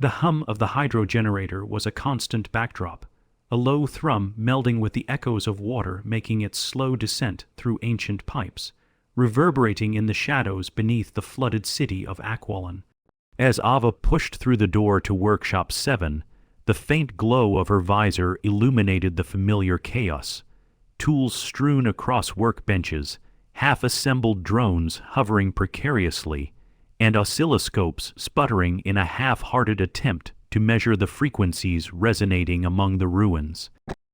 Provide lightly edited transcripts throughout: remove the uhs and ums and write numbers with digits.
The hum of the hydro generator was a constant backdrop, a low thrum melding with the echoes of water making its slow descent through ancient pipes, reverberating in the shadows beneath the flooded city of Aqualon. As Ava pushed through the door to Workshop 7, the faint glow of her visor illuminated the familiar chaos. Tools strewn across workbenches, half-assembled drones hovering precariously, and oscilloscopes sputtering in a half-hearted attempt to measure the frequencies resonating among the ruins.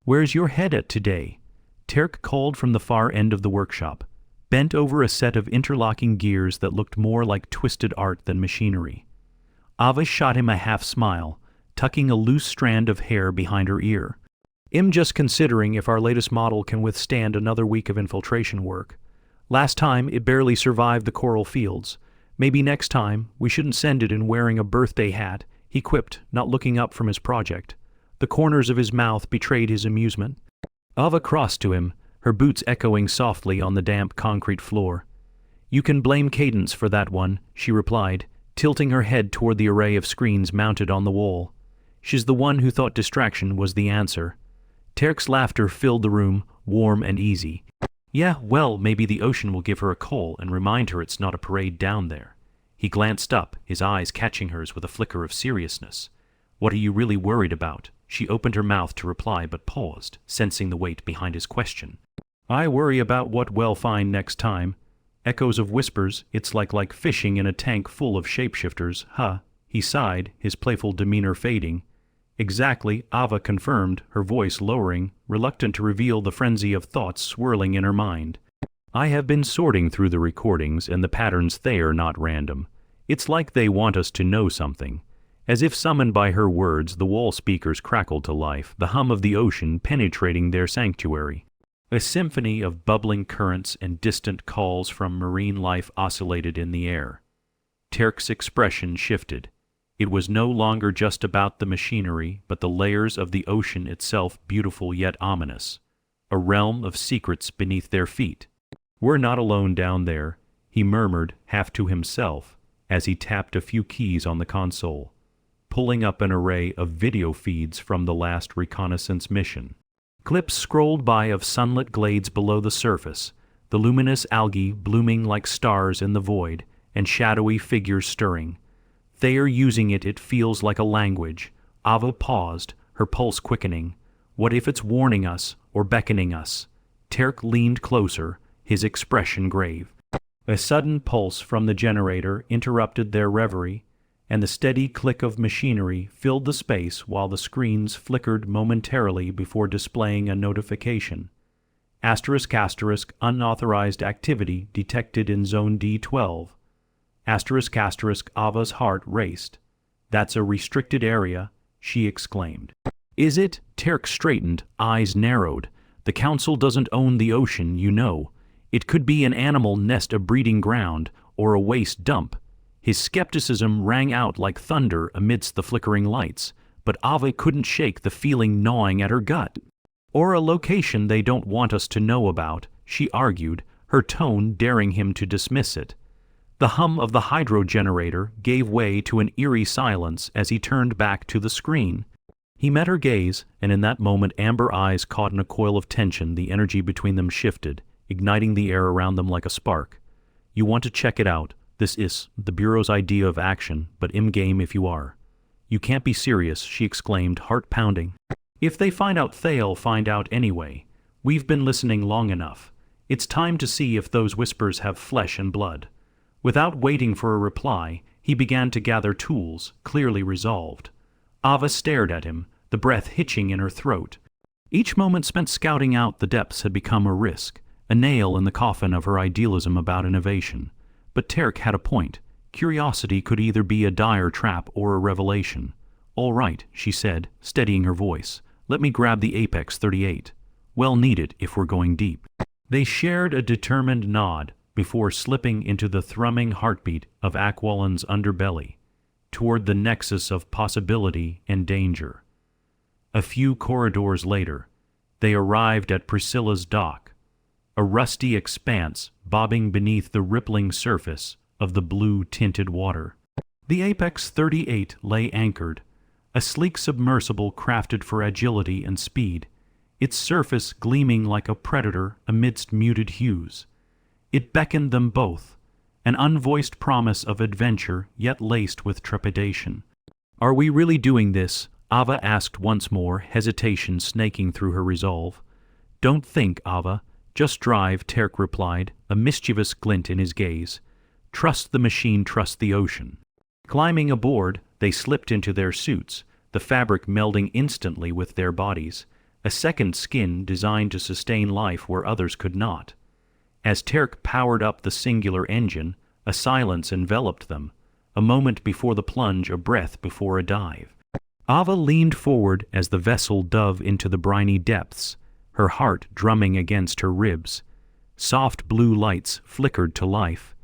"Where's your head at today?" Terk called from the far end of the workshop, bent over a set of interlocking gears that looked more like twisted art than machinery. Ava shot him a half-smile, tucking a loose strand of hair behind her ear. "I'm just considering if our latest model can withstand another week of infiltration work. Last time it barely survived the coral fields. Maybe next time we shouldn't send it in wearing a birthday hat," he quipped, not looking up from his project. The corners of his mouth betrayed his amusement. Ava crossed to him, her boots echoing softly on the damp concrete floor. "You can blame Cadence for that one," she replied, tilting her head toward the array of screens mounted on the wall. "She's the one who thought distraction was the answer." Terk's laughter filled the room, warm and easy. "Yeah, well, maybe the ocean will give her a call and remind her it's not a parade down there." He glanced up, his eyes catching hers with a flicker of seriousness. "What are you really worried about?" She opened her mouth to reply but paused, sensing the weight behind his question. "I worry about what we'll find next time. Echoes of whispers, it's like fishing in a tank full of shapeshifters, huh?" He sighed, his playful demeanor fading. "Exactly," Ava confirmed, her voice lowering, reluctant to reveal the frenzy of thoughts swirling in her mind. "I have been sorting through the recordings, and the patterns they are not random. It's like they want us to know something." As if summoned by her words, the wall speakers crackled to life, the hum of the ocean penetrating their sanctuary. A symphony of bubbling currents and distant calls from marine life oscillated in the air. Terk's expression shifted. It was no longer just about the machinery, but the layers of the ocean itself, beautiful yet ominous. A realm of secrets beneath their feet. "We're not alone down there," he murmured, half to himself, as he tapped a few keys on the console, pulling up an array of video feeds from the last reconnaissance mission. Clips scrolled by of sunlit glades below the surface, the luminous algae blooming like stars in the void, and shadowy figures stirring. "They are using it, it feels like a language." Ava paused, her pulse quickening. "What if it's warning us, or beckoning us?" Terk leaned closer, his expression grave. A sudden pulse from the generator interrupted their reverie, and the steady click of machinery filled the space while the screens flickered momentarily before displaying a notification. *** unauthorized activity detected in Zone D12. *** Ava's heart raced. "That's a restricted area," she exclaimed. "Is it?" Terk straightened, eyes narrowed. "The Council doesn't own the ocean, you know. It could be an animal nest, a breeding ground, or a waste dump." His skepticism rang out like thunder amidst the flickering lights, but Ava couldn't shake the feeling gnawing at her gut. "Or a location they don't want us to know about," she argued, her tone daring him to dismiss it. The hum of the hydro generator gave way to an eerie silence as he turned back to the screen. He met her gaze, and in that moment amber eyes caught in a coil of tension. The energy between them shifted, igniting the air around them like a spark. "You want to check it out. This is the Bureau's idea of action, but in-game if you are." "You can't be serious," she exclaimed, heart pounding. "If they find out, they'll find out anyway. We've been listening long enough. It's time to see if those whispers have flesh and blood." Without waiting for a reply, he began to gather tools, clearly resolved. Ava stared at him, the breath hitching in her throat. Each moment spent scouting out the depths had become a risk, a nail in the coffin of her idealism about innovation. But Terk had a point. Curiosity could either be a dire trap or a revelation. "All right," she said, steadying her voice. "Let me grab the Apex 38. Well needed if we're going deep." They shared a determined nod before slipping into the thrumming heartbeat of Aqualon's underbelly, toward the nexus of possibility and danger. A few corridors later, they arrived at Priscilla's dock, a rusty expanse bobbing beneath the rippling surface of the blue-tinted water. The Apex 38 lay anchored, a sleek submersible crafted for agility and speed, its surface gleaming like a predator amidst muted hues. It beckoned them both, an unvoiced promise of adventure yet laced with trepidation. "Are we really doing this?" Ava asked once more, hesitation snaking through her resolve. "Don't think, Ava. Just drive," Terk replied, a mischievous glint in his gaze. "Trust the machine, trust the ocean." Climbing aboard, they slipped into their suits, the fabric melding instantly with their bodies, a second skin designed to sustain life where others could not. As Terk powered up the singular engine, a silence enveloped them, a moment before the plunge, a breath before a dive. Ava leaned forward as the vessel dove into the briny depths, her heart drumming against her ribs. Soft blue lights flickered to life,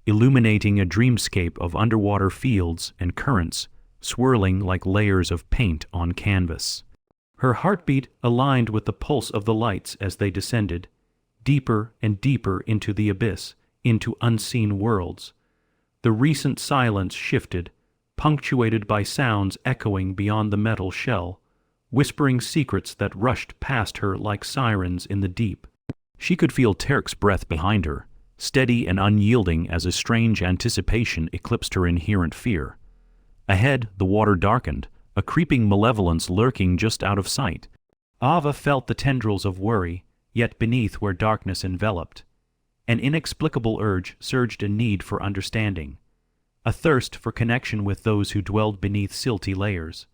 illuminating a dreamscape of underwater fields and currents, swirling like layers of paint on canvas. Her heartbeat aligned with the pulse of the lights as they descended, deeper and deeper into the abyss, into unseen worlds. The recent silence shifted, punctuated by sounds echoing beyond the metal shell, whispering secrets that rushed past her like sirens in the deep. She could feel Terk's breath behind her, steady and unyielding as a strange anticipation eclipsed her inherent fear. Ahead, the water darkened, a creeping malevolence lurking just out of sight. Ava felt the tendrils of worry, yet beneath where darkness enveloped. An inexplicable urge surged, a need for understanding, a thirst for connection with those who dwelled beneath silty layers,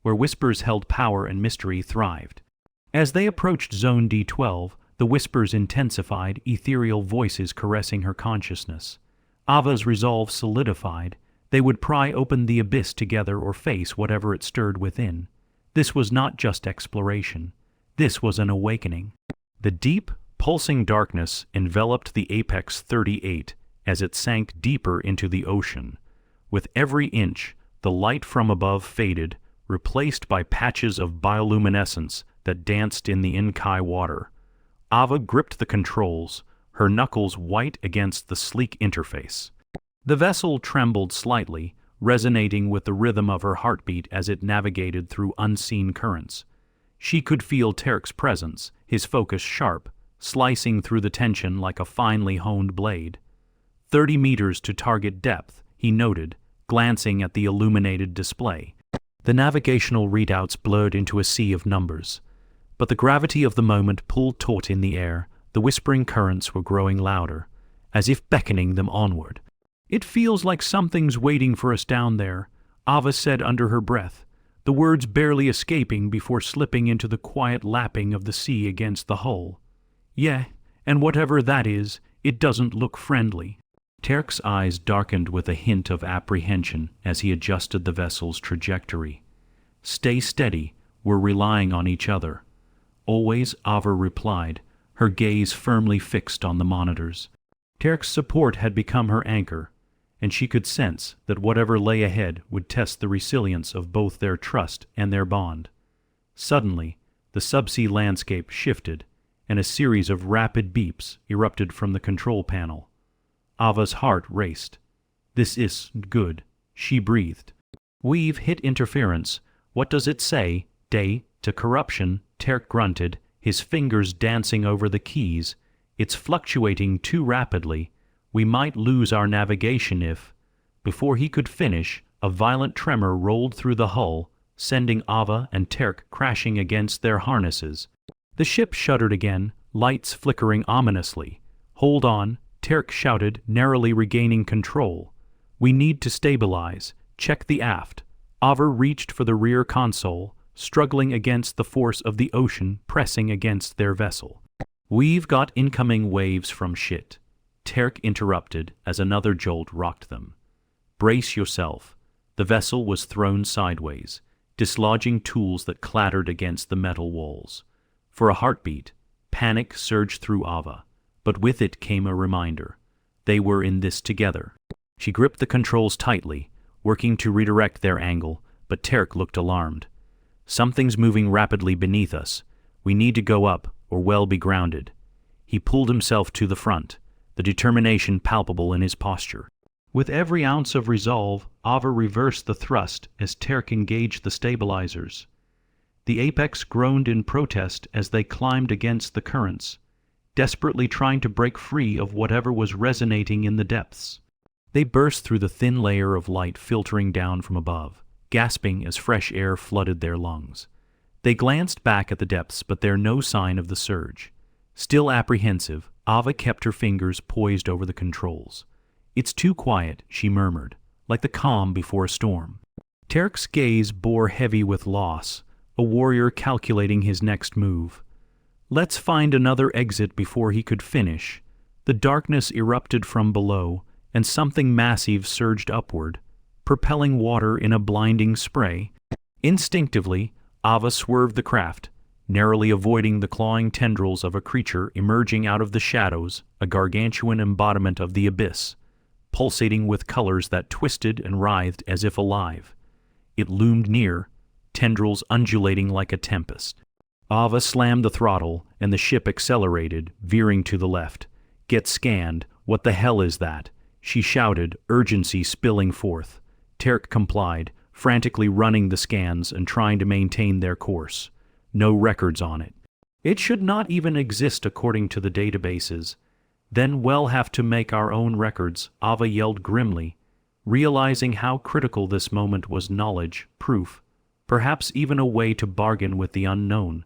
where whispers held power and mystery thrived. As they approached Zone D12, the whispers intensified, ethereal voices caressing her consciousness. Ava's resolve solidified. They would pry open the abyss together or face whatever it stirred within. This was not just exploration. This was an awakening. The deep, pulsing darkness enveloped the Apex 38 as it sank deeper into the ocean. With every inch, the light from above faded, replaced by patches of bioluminescence that danced in the Inkai water. Ava gripped the controls, her knuckles white against the sleek interface. The vessel trembled slightly, resonating with the rhythm of her heartbeat as it navigated through unseen currents. She could feel Terk's presence, his focus sharp, slicing through the tension like a finely honed blade. 30 meters to target depth, he noted, glancing at the illuminated display. The navigational readouts blurred into a sea of numbers. But the gravity of the moment pulled taut in the air. The whispering currents were growing louder, as if beckoning them onward. "It feels like something's waiting for us down there," Ava said under her breath, the words barely escaping before slipping into the quiet lapping of the sea against the hull. "Yeah, and whatever that is, it doesn't look friendly." Terk's eyes darkened with a hint of apprehension as he adjusted the vessel's trajectory. "Stay steady, we're relying on each other." "Always," Ava replied, her gaze firmly fixed on the monitors. Terk's support had become her anchor, and she could sense that whatever lay ahead would test the resilience of both their trust and their bond. Suddenly, the subsea landscape shifted, and a series of rapid beeps erupted from the control panel. Ava's heart raced. "This is good," she breathed. "We've hit interference. What does it say? Day to corruption," Terk grunted, his fingers dancing over the keys. "It's fluctuating too rapidly. We might lose our navigation if—" Before he could finish, a violent tremor rolled through the hull, sending Ava and Terk crashing against their harnesses. The ship shuddered again, lights flickering ominously. "Hold on," Terk shouted, narrowly regaining control. "We need to stabilize. Check the aft." Ava reached for the rear console, struggling against the force of the ocean pressing against their vessel. "We've got incoming waves from shit," Terk interrupted as another jolt rocked them. "Brace yourself." The vessel was thrown sideways, dislodging tools that clattered against the metal walls. For a heartbeat, panic surged through Ava, but with it came a reminder. They were in this together. She gripped the controls tightly, working to redirect their angle, but Terk looked alarmed. "Something's moving rapidly beneath us. We need to go up, or well be grounded." He pulled himself to the front, the determination palpable in his posture. With every ounce of resolve, Ava reversed the thrust as Terk engaged the stabilizers. The apex groaned in protest as they climbed against the currents, desperately trying to break free of whatever was resonating in the depths. They burst through the thin layer of light filtering down from above, gasping as fresh air flooded their lungs. They glanced back at the depths, but there no sign of the surge. Still apprehensive, Ava kept her fingers poised over the controls. "It's too quiet," she murmured, like the calm before a storm. Terk's gaze bore heavy with loss, a warrior calculating his next move. "Let's find another exit." Before he could finish, the darkness erupted from below, and something massive surged upward, propelling water in a blinding spray. Instinctively, Ava swerved the craft, narrowly avoiding the clawing tendrils of a creature emerging out of the shadows, a gargantuan embodiment of the abyss, pulsating with colors that twisted and writhed as if alive. It loomed near, tendrils undulating like a tempest. Ava slammed the throttle, and the ship accelerated, veering to the left. "Get scanned. What the hell is that?" she shouted, urgency spilling forth. Terk complied, frantically running the scans and trying to maintain their course. No records on it. "It should not even exist according to the databases." "Then we'll have to make our own records," Ava yelled grimly, realizing how critical this moment was. Knowledge, proof, perhaps even a way to bargain with the unknown.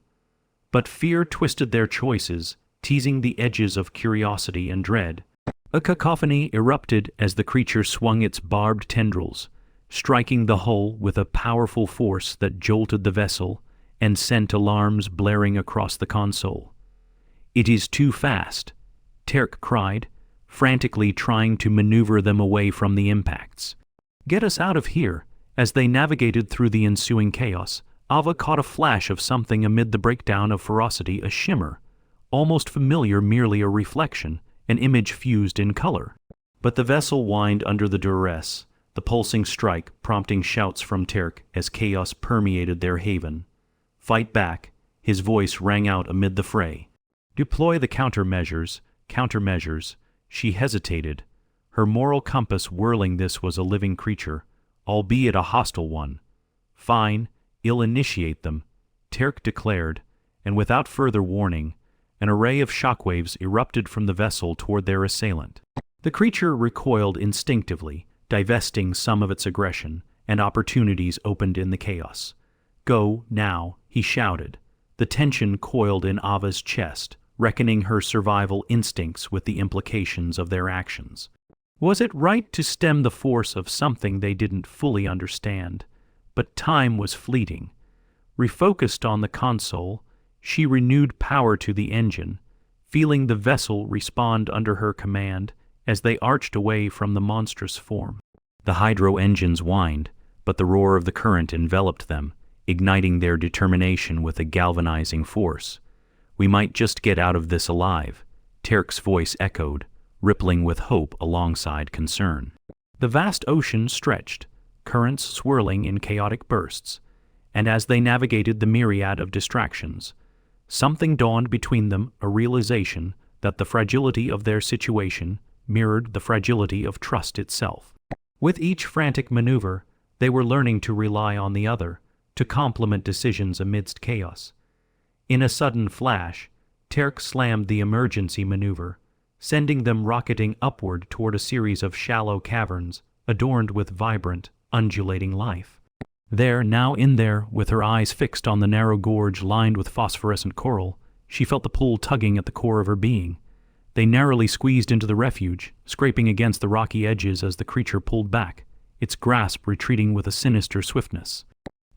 But fear twisted their choices, teasing the edges of curiosity and dread. A cacophony erupted as the creature swung its barbed tendrils, striking the hull with a powerful force that jolted the vessel and sent alarms blaring across the console. "It is too fast," Terk cried, frantically trying to maneuver them away from the impacts. "Get us out of here." As they navigated through the ensuing chaos, Ava caught a flash of something amid the breakdown of ferocity, a shimmer, almost familiar, merely a reflection, an image fused in color. But the vessel whined under the duress, the pulsing strike prompting shouts from Terk as chaos permeated their haven. "Fight back," his voice rang out amid the fray. "Deploy the countermeasures." Countermeasures. She hesitated, her moral compass whirling. This was a living creature, albeit a hostile one. "Fine, I'll initiate them," Terk declared, and without further warning, an array of shockwaves erupted from the vessel toward their assailant. The creature recoiled instinctively, divesting some of its aggression, and opportunities opened in the chaos. "Go, now," he shouted. The tension coiled in Ava's chest, reckoning her survival instincts with the implications of their actions. Was it right to stem the force of something they didn't fully understand? But time was fleeting. Refocused on the console, she renewed power to the engine, feeling the vessel respond under her command as they arched away from the monstrous form. The hydro engines whined, but the roar of the current enveloped them, igniting their determination with a galvanizing force. "We might just get out of this alive," Terk's voice echoed, rippling with hope alongside concern. The vast ocean stretched, currents swirling in chaotic bursts, and as they navigated the myriad of distractions, something dawned between them, a realization that the fragility of their situation mirrored the fragility of trust itself. With each frantic maneuver, they were learning to rely on the other, to complement decisions amidst chaos. In a sudden flash, Terk slammed the emergency maneuver, sending them rocketing upward toward a series of shallow caverns adorned with vibrant, undulating life. There, now in there, with her eyes fixed on the narrow gorge lined with phosphorescent coral, she felt the pull tugging at the core of her being. They narrowly squeezed into the refuge, scraping against the rocky edges as the creature pulled back, its grasp retreating with a sinister swiftness.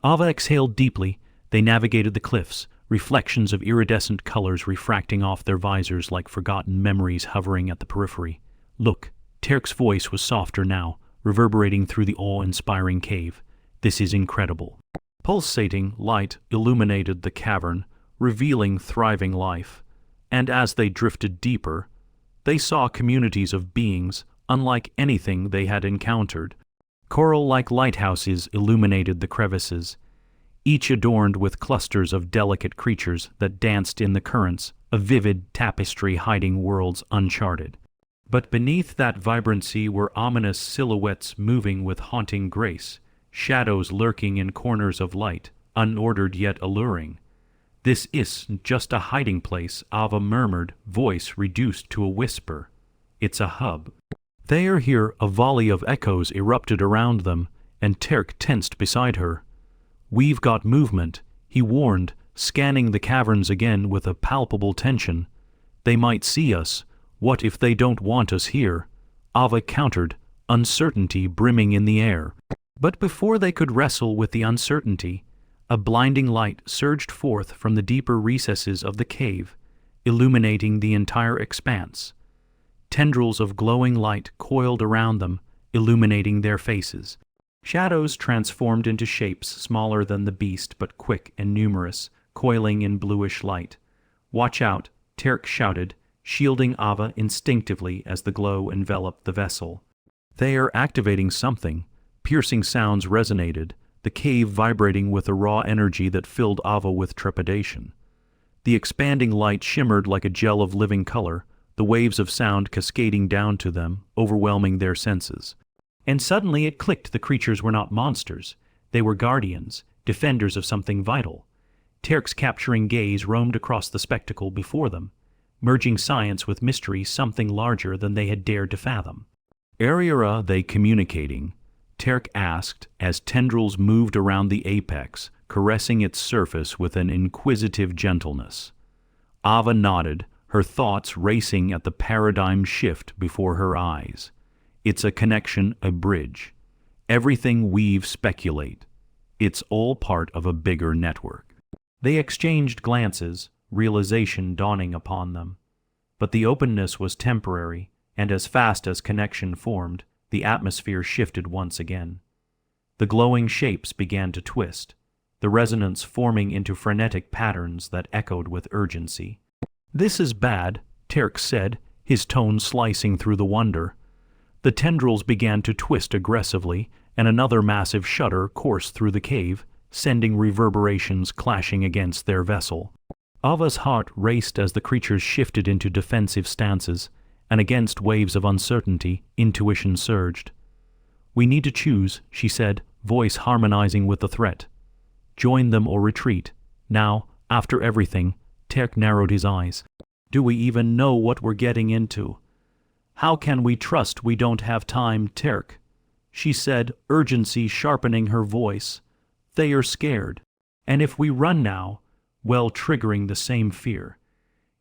Ava exhaled deeply. They navigated the cliffs, reflections of iridescent colors refracting off their visors like forgotten memories hovering at the periphery. "Look," Terk's voice was softer now, reverberating through the awe-inspiring cave. "This is incredible." Pulsating light illuminated the cavern, revealing thriving life, and as they drifted deeper, they saw communities of beings unlike anything they had encountered. Coral-like lighthouses illuminated the crevices, each adorned with clusters of delicate creatures that danced in the currents, a vivid tapestry hiding worlds uncharted. But beneath that vibrancy were ominous silhouettes moving with haunting grace, shadows lurking in corners of light, unordered yet alluring. "This isn't just a hiding place," Ava murmured, voice reduced to a whisper. "It's a hub." There, here, a volley of echoes erupted around them, and Terk tensed beside her. "We've got movement," he warned, scanning the caverns again with a palpable tension. "They might see us. What if they don't want us here?" Ava countered, uncertainty brimming in the air. But before they could wrestle with the uncertainty, a blinding light surged forth from the deeper recesses of the cave, illuminating the entire expanse. Tendrils of glowing light coiled around them, illuminating their faces. Shadows transformed into shapes smaller than the beast but quick and numerous, coiling in bluish light. "Watch out," Terk shouted, shielding Ava instinctively as the glow enveloped the vessel. "They are activating something." Piercing sounds resonated, the cave vibrating with a raw energy that filled Ava with trepidation. The expanding light shimmered like a gel of living color, the waves of sound cascading down to them, overwhelming their senses. And suddenly it clicked: the creatures were not monsters. They were guardians, defenders of something vital. Terk's capturing gaze roamed across the spectacle before them, merging science with mystery, something larger than they had dared to fathom. "Are they communicating?" Terk asked as tendrils moved around the apex, caressing its surface with an inquisitive gentleness. Ava nodded, her thoughts racing at the paradigm shift before her eyes. "It's a connection, a bridge. Everything we've speculate. It's all part of a bigger network." They exchanged glances, realization dawning upon them. But the openness was temporary, and as fast as connection formed, the atmosphere shifted once again. The glowing shapes began to twist, the resonance forming into frenetic patterns that echoed with urgency. "This is bad," Terk said, his tone slicing through the wonder. The tendrils began to twist aggressively, and another massive shudder coursed through the cave, sending reverberations clashing against their vessel. Ava's heart raced as the creatures shifted into defensive stances, and against waves of uncertainty, intuition surged. "We need to choose," she said, voice harmonizing with the threat. "Join them or retreat. Now, after everything," Terk narrowed his eyes. "Do we even know what we're getting into? How can we trust we don't have time, Terk?" she said, urgency sharpening her voice. "They are scared. And if we run now, well, triggering the same fear."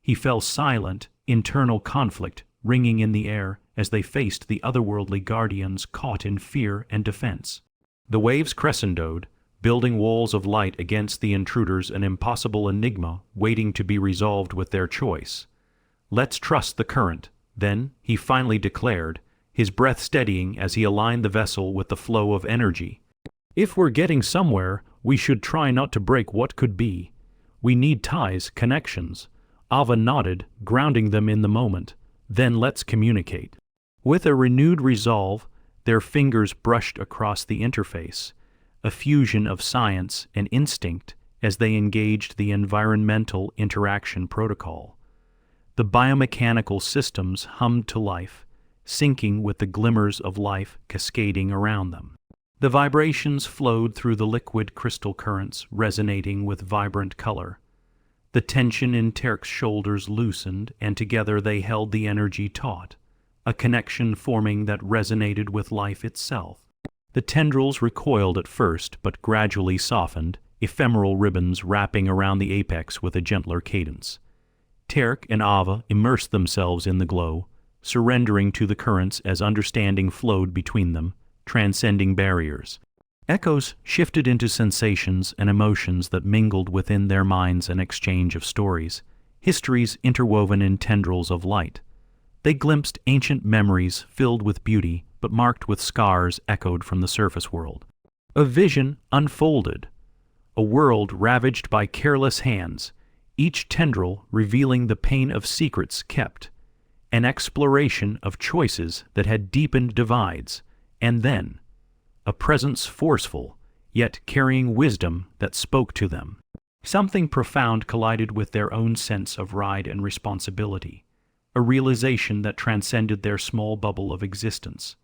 He fell silent, internal conflict ringing in the air as they faced the otherworldly guardians caught in fear and defense. The waves crescendoed, building walls of light against the intruders, an impossible enigma waiting to be resolved with their choice. "Let's trust the current," then he finally declared, his breath steadying as he aligned the vessel with the flow of energy. "If we're getting somewhere, we should try not to break what could be. We need ties, connections." Ava nodded, grounding them in the moment. "Then let's communicate." With a renewed resolve, their fingers brushed across the interface, a fusion of science and instinct as they engaged the environmental interaction protocol. The biomechanical systems hummed to life, syncing with the glimmers of life cascading around them. The vibrations flowed through the liquid crystal currents, resonating with vibrant color. The tension in Terk's shoulders loosened, and together they held the energy taut, a connection forming that resonated with life itself. The tendrils recoiled at first, but gradually softened, ephemeral ribbons wrapping around the apex with a gentler cadence. Terk and Ava immersed themselves in the glow, surrendering to the currents as understanding flowed between them, transcending barriers. Echoes shifted into sensations and emotions that mingled within their minds, an exchange of stories, histories interwoven in tendrils of light. They glimpsed ancient memories filled with beauty, but marked with scars echoed from the surface world. A vision unfolded, a world ravaged by careless hands, each tendril revealing the pain of secrets kept, an exploration of choices that had deepened divides, and then a presence forceful, yet carrying wisdom that spoke to them. Something profound collided with their own sense of ride and responsibility. a realization that transcended their small bubble of existence.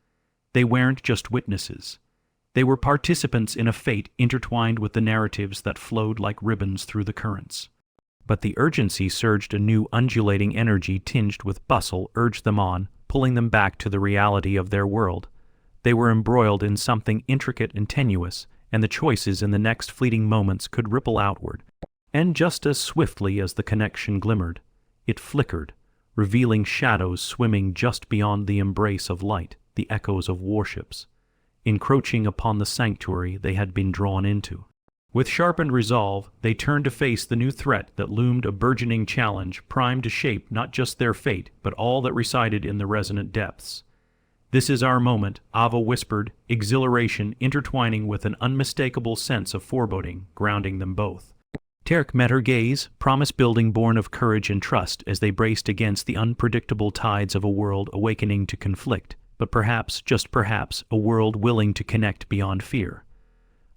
They weren't just witnesses. They were participants in a fate intertwined with the narratives that flowed like ribbons through the currents. But the urgency surged, a new undulating energy tinged with bustle urged them on, pulling them back to the reality of their world. They were embroiled in something intricate and tenuous, and the choices in the next fleeting moments could ripple outward. And just as swiftly as the connection glimmered, it flickered, revealing shadows swimming just beyond the embrace of light, the echoes of warships, encroaching upon the sanctuary they had been drawn into. With sharpened resolve, they turned to face the new threat that loomed, a burgeoning challenge primed to shape not just their fate, but all that resided in the resonant depths. "This is our moment," Ava whispered, exhilaration intertwining with an unmistakable sense of foreboding, grounding them both. Terk met her gaze, promise-building born of courage and trust as they braced against the unpredictable tides of a world awakening to conflict, but perhaps, just perhaps, a world willing to connect beyond fear.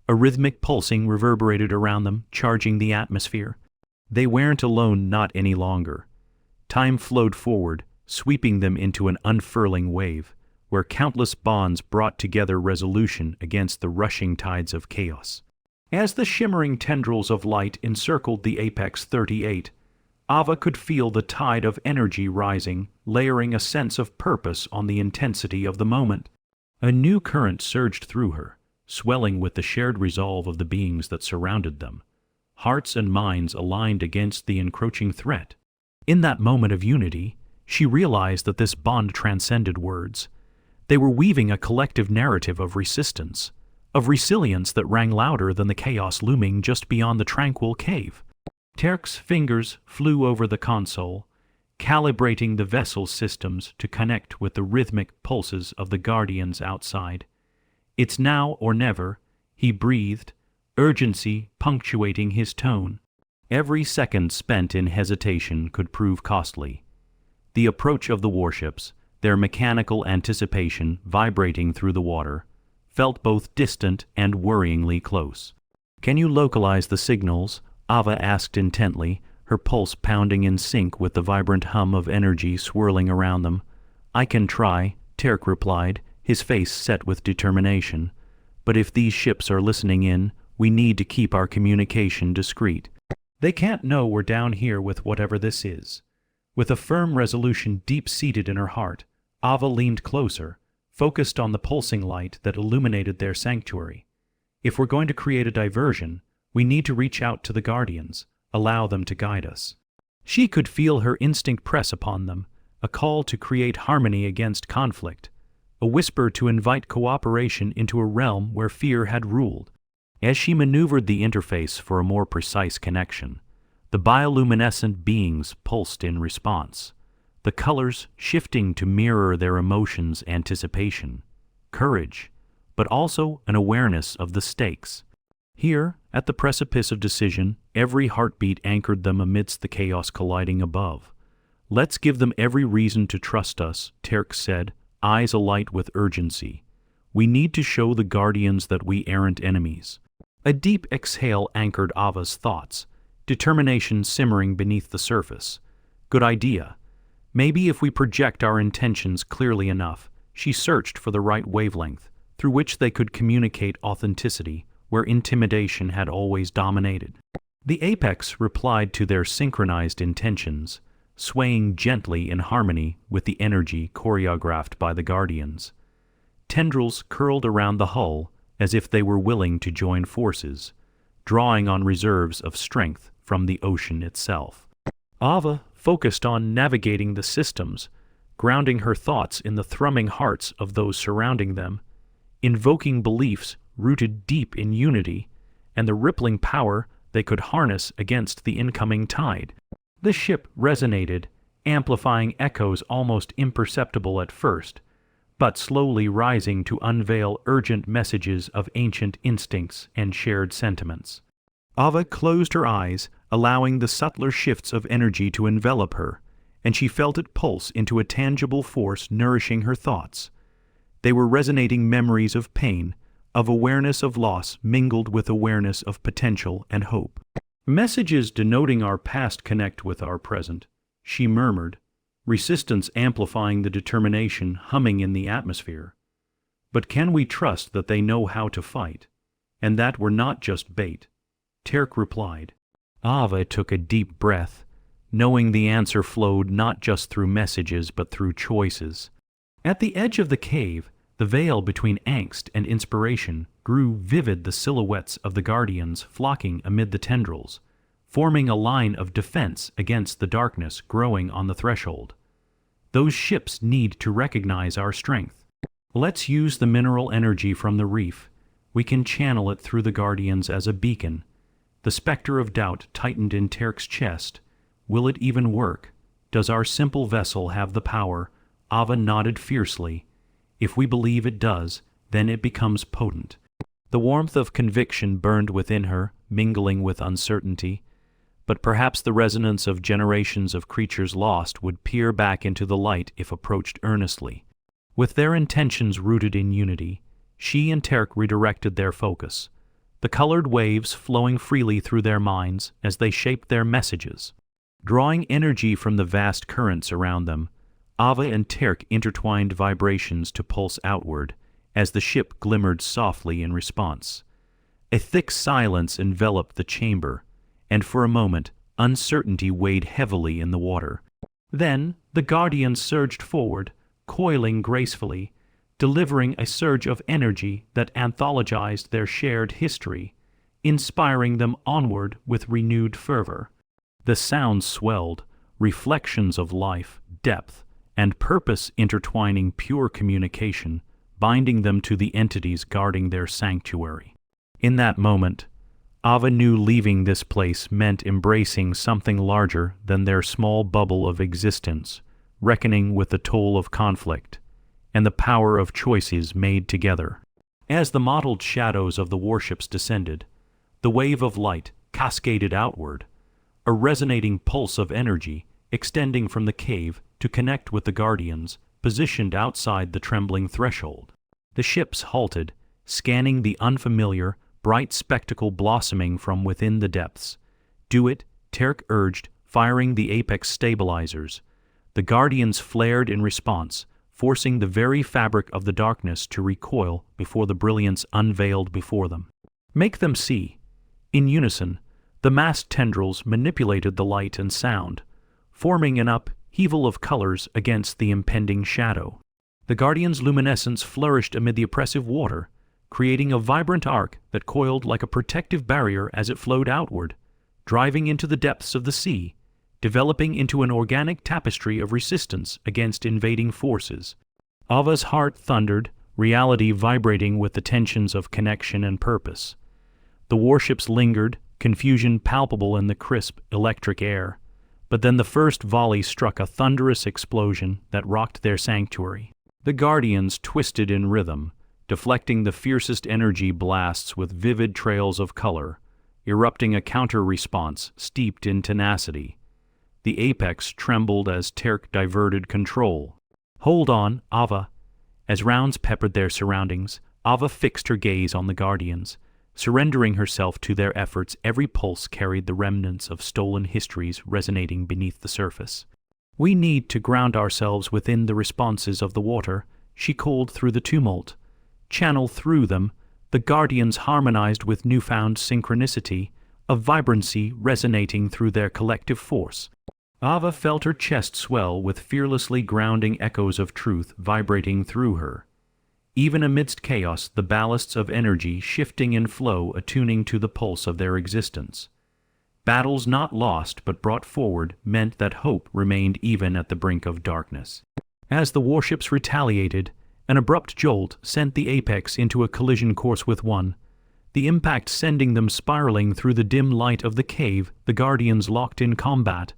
A rhythmic pulsing reverberated around them, charging the atmosphere. They weren't alone, not any longer. Time flowed forward, sweeping them into an unfurling wave, where countless bonds brought together resolution against the rushing tides of chaos. As the shimmering tendrils of light encircled the apex 38, Ava could feel the tide of energy rising, layering a sense of purpose on the intensity of the moment. A new current surged through her, swelling with the shared resolve of the beings that surrounded them, hearts and minds aligned against the encroaching threat. In that moment of unity, she realized that this bond transcended words. They were weaving a collective narrative of resistance, of resilience that rang louder than the chaos looming just beyond the tranquil cave. Terk's fingers flew over the console, calibrating the vessel's systems to connect with the rhythmic pulses of the guardians outside. "It's now or never," he breathed, urgency punctuating his tone. Every second spent in hesitation could prove costly. The approach of the warships, their mechanical anticipation vibrating through the water, felt both distant and worryingly close. "Can you localize the signals?" Ava asked intently, her pulse pounding in sync with the vibrant hum of energy swirling around them. "I can try," Terk replied, his face set with determination. "But if these ships are listening in, we need to keep our communication discreet. They can't know we're down here with whatever this is." With a firm resolution deep-seated in her heart, Ava leaned closer, focused on the pulsing light that illuminated their sanctuary. "If we're going to create a diversion, we need to reach out to the Guardians, allow them to guide us." She could feel her instinct press upon them, a call to create harmony against conflict, a whisper to invite cooperation into a realm where fear had ruled. As she maneuvered the interface for a more precise connection, the bioluminescent beings pulsed in response, the colors shifting to mirror their emotions: anticipation, courage, but also an awareness of the stakes. Here, at the precipice of decision, every heartbeat anchored them amidst the chaos colliding above. "Let's give them every reason to trust us," Terk said, eyes alight with urgency. "We need to show the Guardians that we aren't enemies." A deep exhale anchored Ava's thoughts, determination simmering beneath the surface. "Good idea. Maybe if we project our intentions clearly enough." She searched for the right wavelength, through which they could communicate authenticity, where intimidation had always dominated. The apex replied to their synchronized intentions, swaying gently in harmony with the energy choreographed by the Guardians. Tendrils curled around the hull as if they were willing to join forces, drawing on reserves of strength from the ocean itself. Ava focused on navigating the systems, grounding her thoughts in the thrumming hearts of those surrounding them, invoking beliefs rooted deep in unity and the rippling power they could harness against the incoming tide. The ship resonated, amplifying echoes almost imperceptible at first, but slowly rising to unveil urgent messages of ancient instincts and shared sentiments. Ava closed her eyes, allowing the subtler shifts of energy to envelop her, and she felt it pulse into a tangible force nourishing her thoughts. They were resonating memories of pain, of awareness of loss mingled with awareness of potential and hope. "Messages denoting our past connect with our present," she murmured, resistance amplifying the determination humming in the atmosphere. But can we trust that they know how to fight, and that we're not just bait? Terk replied. Ava took a deep breath, knowing the answer flowed not just through messages but through choices. At the edge of the cave, the veil between angst and inspiration grew vivid, the silhouettes of the guardians flocking amid the tendrils, forming a line of defense against the darkness growing on the threshold. Those ships need to recognize our strength. Let's use the mineral energy from the reef. We can channel it through the guardians as a beacon. The specter of doubt tightened in Terk's chest. Will it even work? Does our simple vessel have the power? Ava nodded fiercely. If we believe it does, then it becomes potent. The warmth of conviction burned within her, mingling with uncertainty. But perhaps the resonance of generations of creatures lost would peer back into the light if approached earnestly. With their intentions rooted in unity, she and Terk redirected their focus, the colored waves flowing freely through their minds as they shaped their messages. Drawing energy from the vast currents around them, Ava and Terk intertwined vibrations to pulse outward as the ship glimmered softly in response. A thick silence enveloped the chamber, and for a moment uncertainty weighed heavily in the water. Then the guardians surged forward, coiling gracefully, delivering a surge of energy that anthologized their shared history, inspiring them onward with renewed fervor. The sound swelled, reflections of life, depth, and purpose intertwining pure communication, binding them to the entities guarding their sanctuary. In that moment, Ava knew leaving this place meant embracing something larger than their small bubble of existence, reckoning with the toll of conflict and the power of choices made together. As the mottled shadows of the warships descended, the wave of light cascaded outward, a resonating pulse of energy extending from the cave to connect with the guardians positioned outside the trembling threshold. The ships halted, scanning the unfamiliar, bright spectacle blossoming from within the depths. "Do it," Terk urged, firing the apex stabilizers. The guardians flared in response, forcing the very fabric of the darkness to recoil before the brilliance unveiled before them. "Make them see." In unison, the massed tendrils manipulated the light and sound, forming an upheaval of colors against the impending shadow. The guardian's luminescence flourished amid the oppressive water, creating a vibrant arc that coiled like a protective barrier as it flowed outward, driving into the depths of the sea, developing into an organic tapestry of resistance against invading forces. Ava's heart thundered, reality vibrating with the tensions of connection and purpose. The warships lingered, confusion palpable in the crisp, electric air. But then the first volley struck, a thunderous explosion that rocked their sanctuary. The guardians twisted in rhythm, deflecting the fiercest energy blasts with vivid trails of color, erupting a counter-response steeped in tenacity. The apex trembled as Terk diverted control. "Hold on, Ava." As rounds peppered their surroundings, Ava fixed her gaze on the guardians. Surrendering herself to their efforts, every pulse carried the remnants of stolen histories resonating beneath the surface. "We need to ground ourselves within the responses of the water," she called through the tumult. Channel through them, the guardians harmonized with newfound synchronicity, a vibrancy resonating through their collective force. Ava felt her chest swell with fearlessly grounding echoes of truth vibrating through her. Even amidst chaos, the ballasts of energy shifting in flow, attuning to the pulse of their existence. Battles not lost but brought forward meant that hope remained even at the brink of darkness. As the warships retaliated, an abrupt jolt sent the apex into a collision course with one. The impact sending them spiraling through the dim light of the cave, the guardians locked in combat,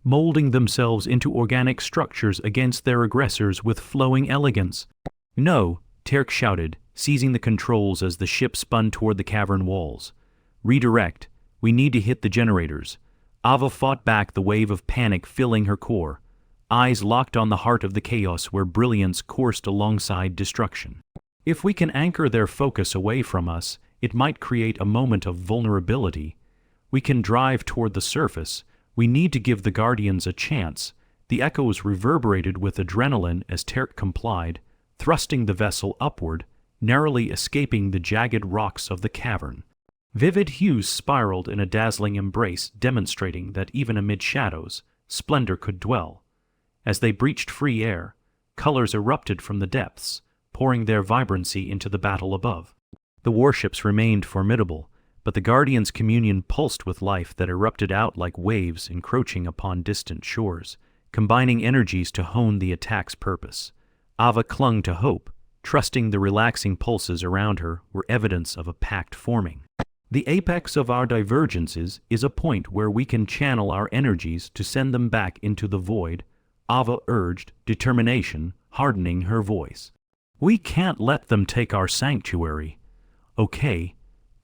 molding themselves into organic structures against their aggressors with flowing elegance. "No," Terk shouted, seizing the controls as the ship spun toward the cavern walls. "Redirect. We need to hit the generators." Ava fought back the wave of panic filling her core, eyes locked on the heart of the chaos where brilliance coursed alongside destruction. If we can anchor their focus away from us, it might create a moment of vulnerability. We can drive toward the surface. We need to give the guardians a chance, The echoes reverberated with adrenaline as Terk complied, thrusting the vessel upward, narrowly escaping the jagged rocks of the cavern. Vivid hues spiraled in a dazzling embrace, demonstrating that even amid shadows, splendor could dwell. As they breached free air, colors erupted from the depths, pouring their vibrancy into the battle above. The warships remained formidable, but the Guardians' communion pulsed with life that erupted out like waves encroaching upon distant shores, combining energies to hone the attack's purpose. Ava clung to hope, trusting the relaxing pulses around her were evidence of a pact forming. The apex of our divergences is a point where we can channel our energies to send them back into the void, Ava urged, determination hardening her voice. We can't let them take our sanctuary. Okay,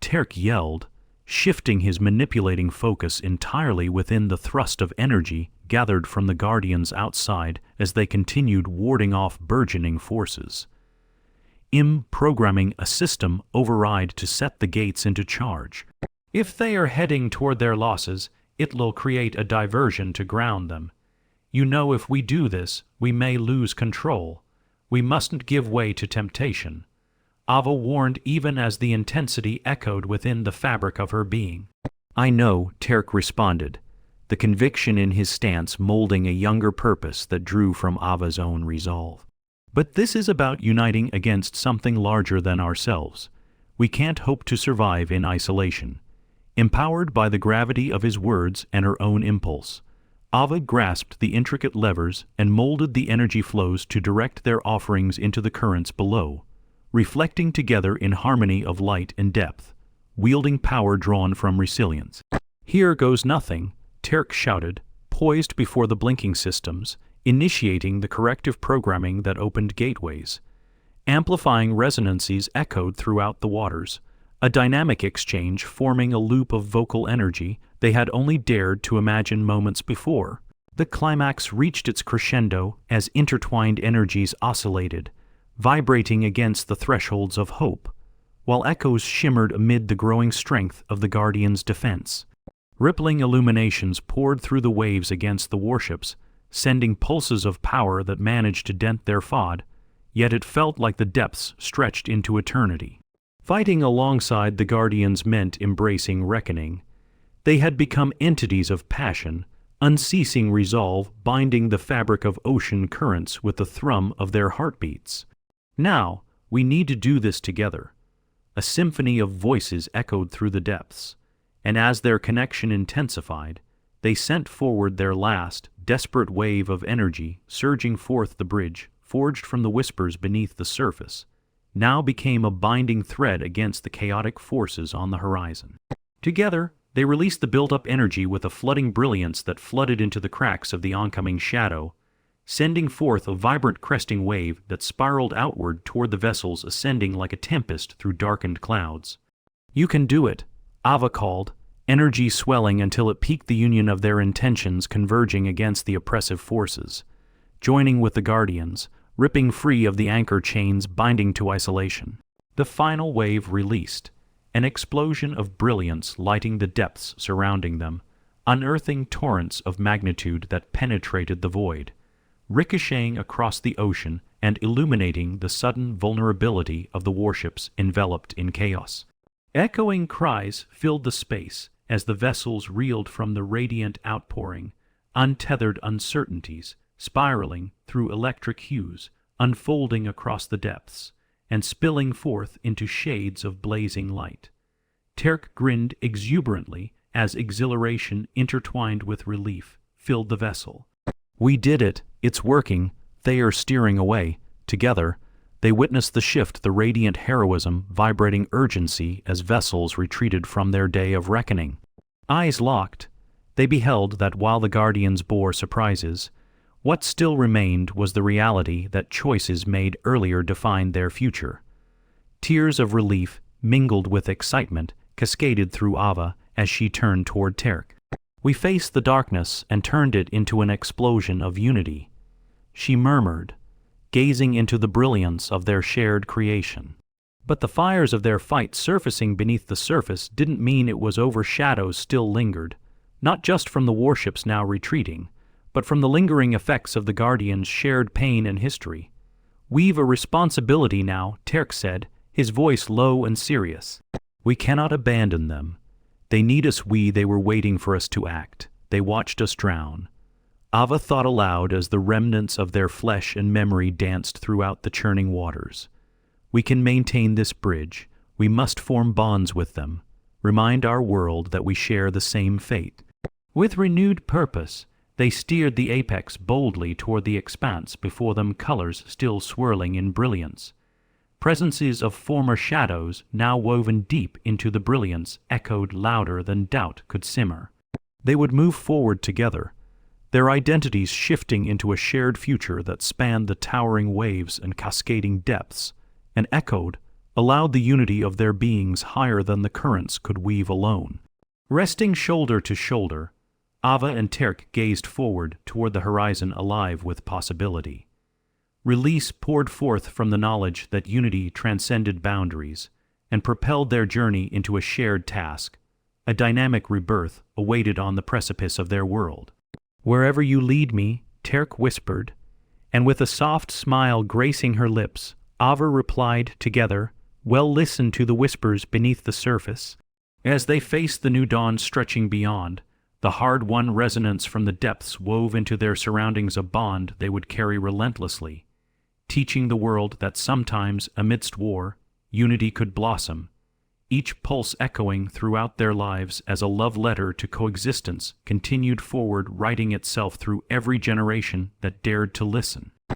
Terk yelled, shifting his manipulating focus entirely within the thrust of energy gathered from the Guardians outside as they continued warding off burgeoning forces. Programming a system override to set the gates into charge. If they are heading toward their losses, it'll create a diversion to ground them. You know, if we do this, we may lose control. We mustn't give way to temptation. Ava warned even as the intensity echoed within the fabric of her being. I know, Terk responded, the conviction in his stance molding a younger purpose that drew from Ava's own resolve. But this is about uniting against something larger than ourselves. We can't hope to survive in isolation. Empowered by the gravity of his words and her own impulse, Ava grasped the intricate levers and molded the energy flows to direct their offerings into the currents below, reflecting together in harmony of light and depth, wielding power drawn from resilience. Here goes nothing, Terk shouted, poised before the blinking systems, initiating the corrective programming that opened gateways. Amplifying resonances echoed throughout the waters, a dynamic exchange forming a loop of vocal energy they had only dared to imagine moments before. The climax reached its crescendo as intertwined energies oscillated, vibrating against the thresholds of hope, while echoes shimmered amid the growing strength of the Guardians' defense. Rippling illuminations poured through the waves against the warships, sending pulses of power that managed to dent their FOD, yet it felt like the depths stretched into eternity. Fighting alongside the Guardians meant embracing reckoning. They had become entities of passion, unceasing resolve binding the fabric of ocean currents with the thrum of their heartbeats. Now, we need to do this together. A symphony of voices echoed through the depths, and as their connection intensified, they sent forward their last, desperate wave of energy, surging forth. The bridge, forged from the whispers beneath the surface, now became a binding thread against the chaotic forces on the horizon. Together, they released the built-up energy with a flooding brilliance that flooded into the cracks of the oncoming shadow, sending forth a vibrant cresting wave that spiraled outward toward the vessels, ascending like a tempest through darkened clouds. You can do it, Ava called, energy swelling until it peaked, the union of their intentions converging against the oppressive forces, joining with the Guardians, ripping free of the anchor chains binding to isolation. The final wave released, an explosion of brilliance lighting the depths surrounding them, unearthing torrents of magnitude that penetrated the void, ricocheting across the ocean and illuminating the sudden vulnerability of the warships enveloped in chaos. Echoing cries filled the space as the vessels reeled from the radiant outpouring, untethered uncertainties spiraling through electric hues, unfolding across the depths, and spilling forth into shades of blazing light. Terk grinned exuberantly as exhilaration intertwined with relief filled the vessel. We did it, it's working, they are steering away. Together, they witnessed the shift, the radiant heroism vibrating urgency as vessels retreated from their day of reckoning. Eyes locked, they beheld that while the Guardians bore surprises, what still remained was the reality that choices made earlier defined their future. Tears of relief, mingled with excitement, cascaded through Ava as she turned toward Terk. We faced the darkness and turned it into an explosion of unity, she murmured, gazing into the brilliance of their shared creation. But the fires of their fight surfacing beneath the surface didn't mean it was over. Shadows still lingered, not just from the warships now retreating, but from the lingering effects of the Guardians' shared pain and history. "We've a responsibility now," Terk said, his voice low and serious. "We cannot abandon them. They need us. They were waiting for us to act. They watched us drown." Ava thought aloud as the remnants of their flesh and memory danced throughout the churning waters. "We can maintain this bridge. We must form bonds with them. Remind our world that we share the same fate." With renewed purpose, they steered the apex boldly toward the expanse before them, colors still swirling in brilliance. Presences of former shadows, now woven deep into the brilliance, echoed louder than doubt could simmer. They would move forward together, their identities shifting into a shared future that spanned the towering waves and cascading depths, and echoed, allowed the unity of their beings higher than the currents could weave alone. Resting shoulder to shoulder, Ava and Terk gazed forward toward the horizon, alive with possibility. Release poured forth from the knowledge that unity transcended boundaries and propelled their journey into a shared task. A dynamic rebirth awaited on the precipice of their world. "Wherever you lead me," Terk whispered, and with a soft smile gracing her lips, Ava replied together, "Well, listen to the whispers beneath the surface." As they faced the new dawn stretching beyond, the hard-won resonance from the depths wove into their surroundings a bond they would carry relentlessly, teaching the world that sometimes, amidst war, unity could blossom, each pulse echoing throughout their lives as a love letter to coexistence continued forward, writing itself through every generation that dared to listen.